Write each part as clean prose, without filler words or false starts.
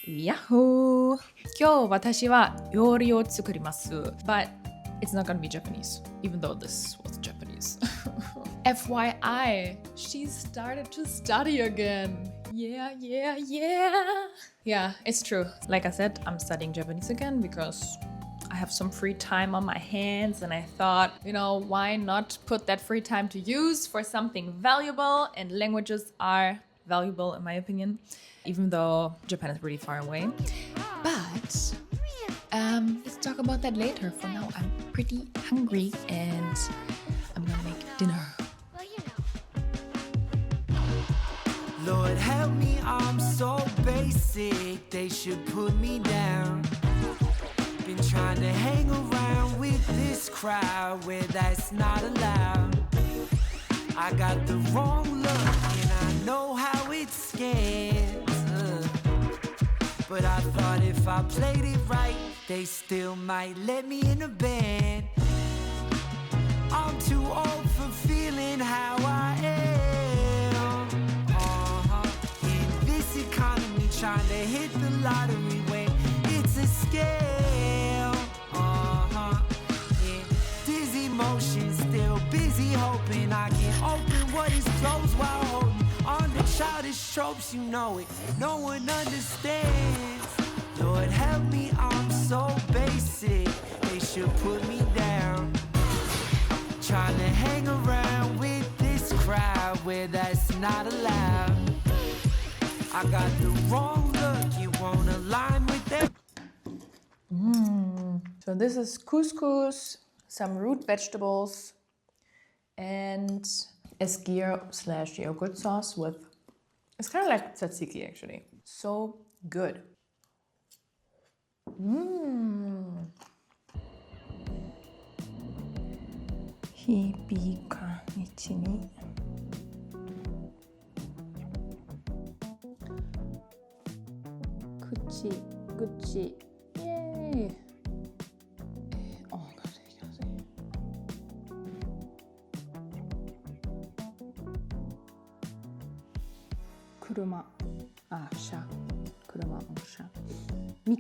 Yahoo! 今日私は料理を作ります。But it's not gonna be Japanese, even though this was Japanese. FYI, she started to study again. Yeah. Yeah, it's true. Like I said, I'm studying Japanese again because I have some free time on my hands and I thought, why not put that free time to use for something valuable? And languages are valuable in my opinion, even though Japan is really far away. But let's talk about that later. For now, I'm pretty hungry and I'm gonna make dinner. Lord help me, I'm so basic, they should put me down. Been trying to hang around with this crowd where that's not allowed. I got the wrong look and I know how it scares. But I thought if I played it right, they still might let me in the band. I'm too old for feeling how I am. In this economy, trying to hit the lottery when it's a scale. Yeah. Dizzy motion, still busy hoping I can open what is closed while holding on to childish tropes. You know it, no one understands. Lord help me, I'm so basic, they should put me down. Trying to hang around with this crowd where that's not allowed. I got the wrong look, you won't align with them. So this is couscous, some root vegetables, and a skyr/yogurt sauce with, it's kind of like tzatziki actually. So good. 日々か日に口イエーイ車も車3日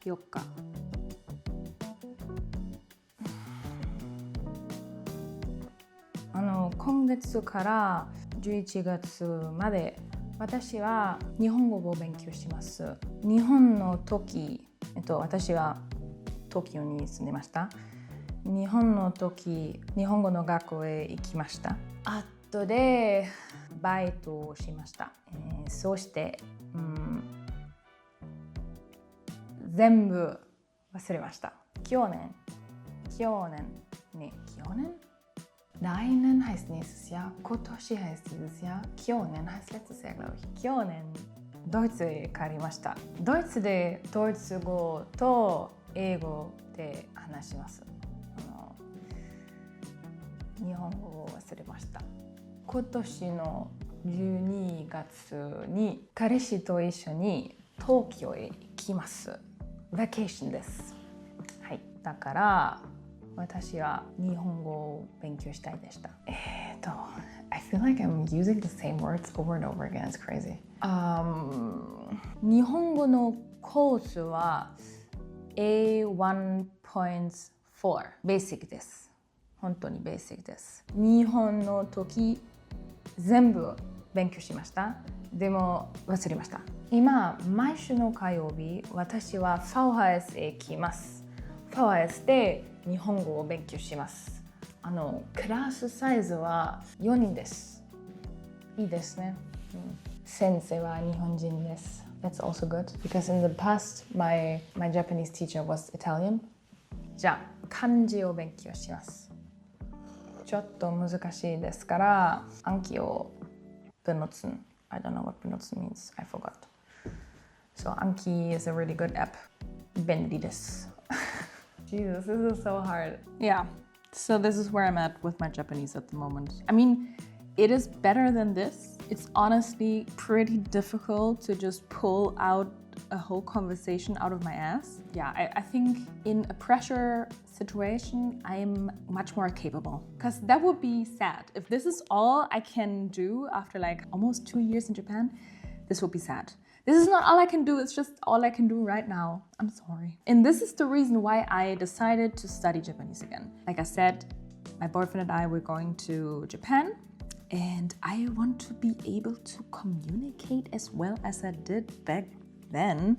4日今月から11月まで私は日本語を勉強します。日本の時、私は東京に住んでました。日本の時、日本語の学校へ行きました。後でバイトをしました。そして、全部忘れました。去年来年 heißt nächstes Jahr, 今年 heißt dieses Jahr, 去年 heißt letztes Jahr, glaube ich. 去年、ドイツへ帰りました。ドイツでドイツ語と英語で話します。日本語を忘れました。今年の12月に彼氏と一緒に東京へ行きます。バケーションです。はい。だから私は日本語を勉強したいでした。I feel like I'm using the same words over and over again. It's crazy. 日本語のコースは A1.4 Basic です。本当に Basic です。日本の時全部勉強しました。でも忘れました。今、毎週の火曜日、私は VHS へ行きます。VHS で日本語を勉強します。クラスサイズは4人です。いいですね。先生は日本人です。That's also good because in the past my Japanese teacher was Italian. じゃあ漢字を勉強します。ちょっと難しいですから暗記をbenutzen. I don't know what benutzen means. I forgot. So Anki is a really good app. 便利です。Jesus, this is so hard. Yeah, so this is where I'm at with my Japanese at the moment. I mean, it is better than this. It's honestly pretty difficult to just pull out a whole conversation out of my ass. Yeah, I think in a pressure situation, I'm much more capable. Because that would be sad. If this is all I can do after like almost 2 years in Japan, this will be sad. This is not all I can do, it's just all I can do right now. I'm sorry. And this is the reason why I decided to study Japanese again. Like I said, my boyfriend and I were going to Japan, and I want to be able to communicate as well as I did back then,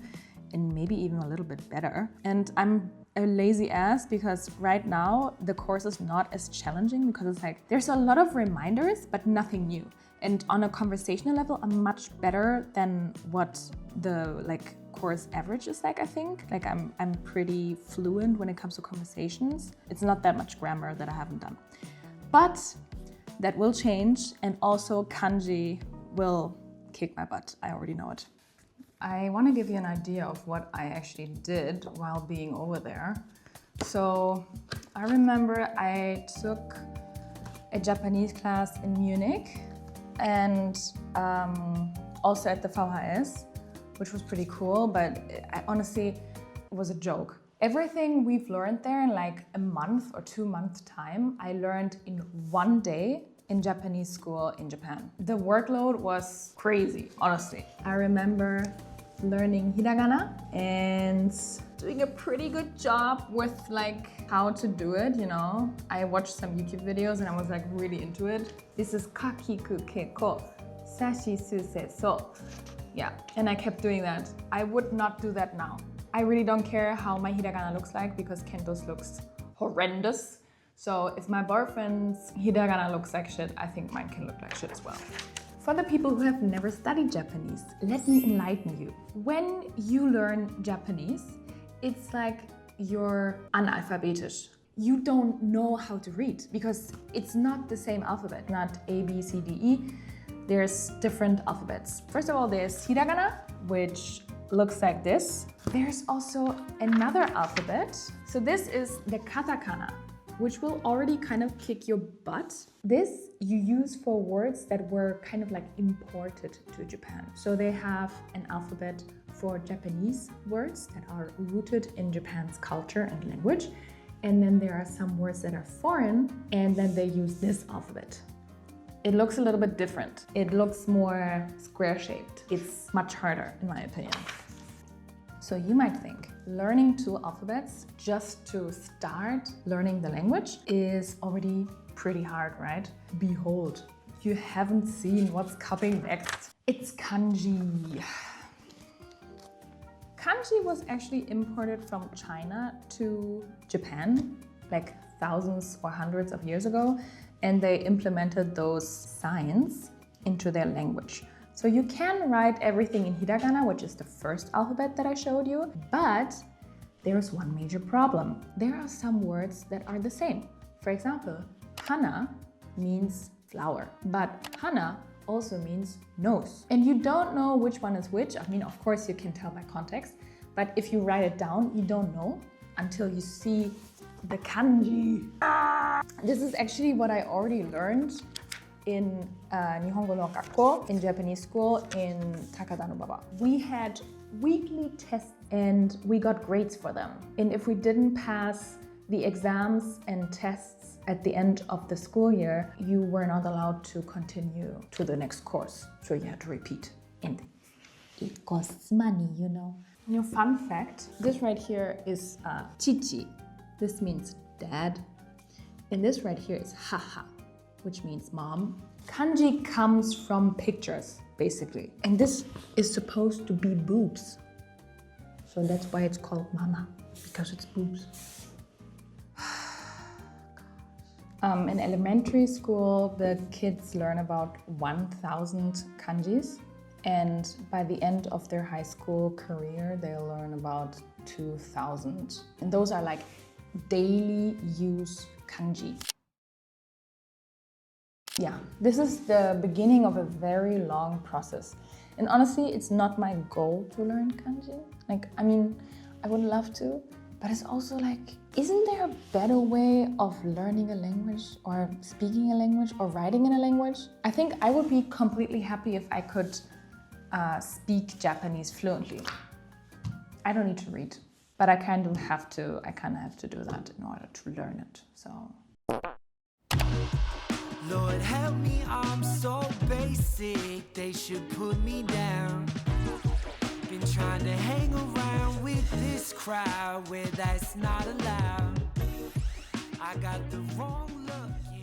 and maybe even a little bit better. And I'm a lazy ass because right now the course is not as challenging because it's like there's a lot of reminders but nothing new. And on a conversational level, I'm much better than what the course average is like, I think. Like I'm pretty fluent when it comes to conversations. It's not that much grammar that I haven't done. But that will change, and also kanji will kick my butt. I already know it. I want to give you an idea of what I actually did while being over there. So I remember I took a Japanese class in Munich and also at the VHS, which was pretty cool, but honestly, it was a joke. Everything we've learned there in like a month or 2 month time, I learned in 1 day in Japanese school in Japan. The workload was crazy, honestly. I remember learning hiragana and doing a pretty good job with like how to do it, you know. I watched some YouTube videos and I was like really into it. This is kakiku keiko, sashi suse so. Yeah, and I kept doing that. I would not do that now. I really don't care how my hiragana looks like because Kento's looks horrendous. So if my boyfriend's hiragana looks like shit, I think mine can look like shit as well. For the people who have never studied Japanese, let me enlighten you. When you learn Japanese, it's like you're analphabetisch. You don't know how to read because it's not the same alphabet, not A, B, C, D, E. There's different alphabets. First of all, there's hiragana, which looks like this. There's also another alphabet. So this is the katakana, which will already kind of kick your butt. This you use for words that were kind of like imported to Japan. So they have an alphabet for Japanese words that are rooted in Japan's culture and language. And then there are some words that are foreign, and then they use this alphabet. It looks a little bit different. It looks more square-shaped. It's much harder, in my opinion. So you might think learning 2 alphabets just to start learning the language is already pretty hard, right? Behold, you haven't seen what's coming next. It's kanji. Kanji was actually imported from China to Japan like thousands or hundreds of years ago, and they implemented those signs into their language. So you can write everything in hiragana, which is the first alphabet that I showed you, but there's one major problem. There are some words that are the same. For example, hana means flower, but hana also means nose. And you don't know which one is which. I mean, of course you can tell by context, but if you write it down, you don't know until you see the kanji. This is actually what I already learned in Nihongo no Gakko, in Japanese school in Takada no Baba. We had weekly tests and we got grades for them. And if we didn't pass the exams and tests at the end of the school year, you were not allowed to continue to the next course. So you had to repeat. And it costs money, you know. Your fun fact, this right here is chichi. This means dad. And this right here is haha, which means mom. Kanji comes from pictures, basically. And this is supposed to be boobs. So that's why it's called mama, because it's boobs. In elementary school, the kids learn about 1,000 kanjis. And by the end of their high school career, they'll learn about 2,000. And those are like daily use kanji. Yeah, this is the beginning of a very long process. And honestly, it's not my goal to learn kanji. Like, I mean, I would love to, but it's also like, isn't there a better way of learning a language or speaking a language or writing in a language? I think I would be completely happy if I could speak Japanese fluently. I don't need to read, but I kind of have to do that in order to learn it. So Lord help me, I'm so basic, they should put me down. Been trying to hang around with this crowd where that's not allowed. I got the wrong look.